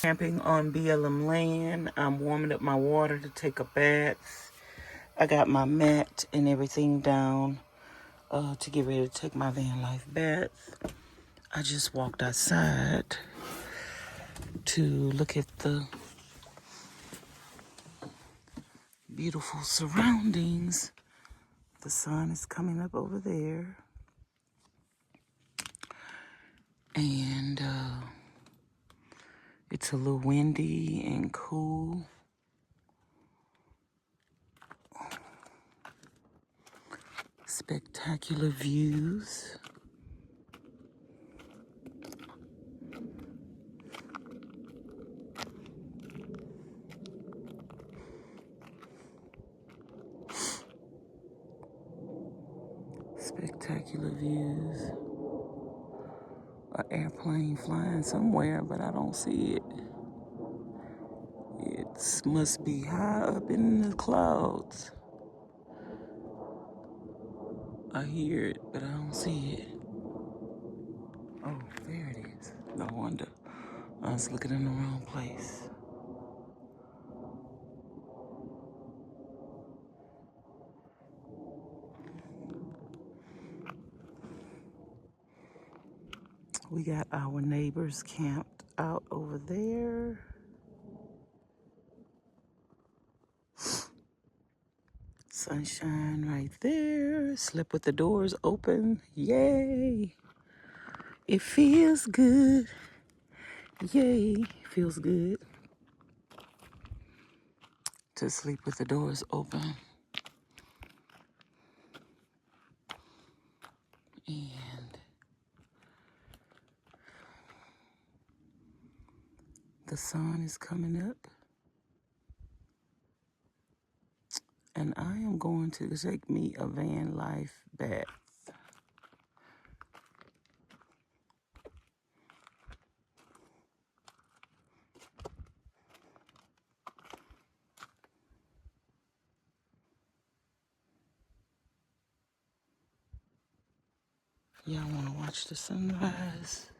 camping on BLM land. I'm warming up my water to take a bath. I got my mat and everything down to get ready to take my van life bath. I just walked outside to look at the beautiful surroundings. The sun is coming up over there. And it's a little windy and cool. Spectacular views. Spectacular views. An airplane flying somewhere, but I don't see it. It must be high up in the clouds. I hear it, but I don't see it. Oh, there it is. No wonder. I was looking in the wrong place. We got our neighbors camped out over there. Sunshine right there. Slept with the doors open. Yay. It feels good. Yay. Feels good to sleep with the doors open. And the sun is coming up. And I am going to take me a van life bath. Y'all want to watch the sunrise?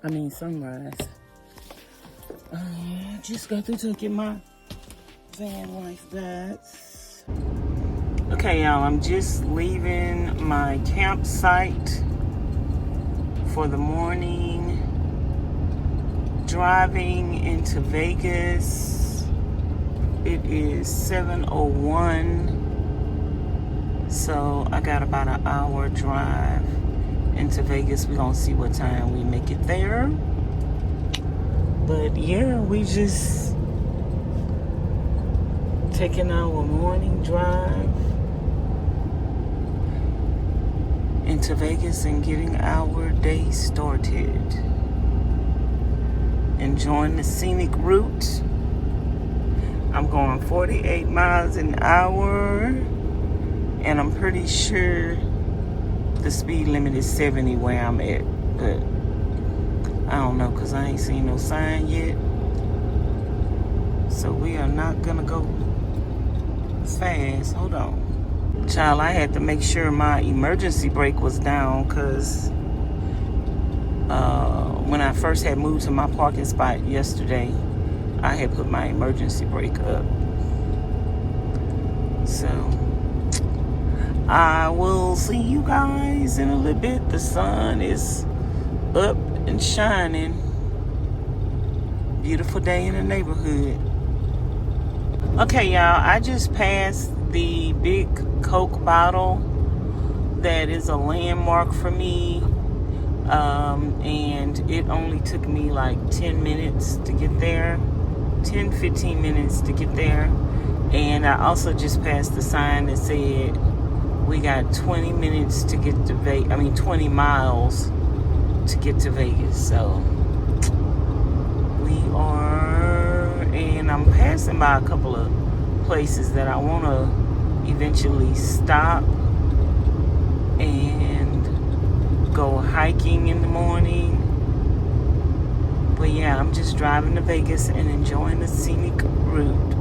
sunrise. Just got through taking my van life baths. Okay, y'all, I'm just leaving my campsite for the morning, driving into Vegas. It is 7:01, so I got about an hour drive into Vegas. We're gonna see what time we make it there. But yeah, we just taking our morning drive into Vegas and getting our day started. Enjoying the scenic route. I'm going 48 miles an hour, and I'm pretty sure the speed limit is 70 where I'm at, but I don't know because I ain't seen no sign yet. So we are not gonna go fast. Hold on. Child, I had to make sure my emergency brake was down because when I first had moved to my parking spot yesterday, I had put my emergency brake up. So I will see you guys in a little bit. The sun is up and shining. Beautiful day in the neighborhood. Okay, y'all, I just passed the big Coke bottle that is a landmark for me, and it only took me like 10 minutes to get there, 10-15 minutes to get there. And I also just passed the sign that said we got 20 minutes to get to 20 miles to get to Vegas. So we are, and I'm passing by a couple of places that I want to eventually stop and go hiking in the morning. But yeah, I'm just driving to Vegas and enjoying the scenic route.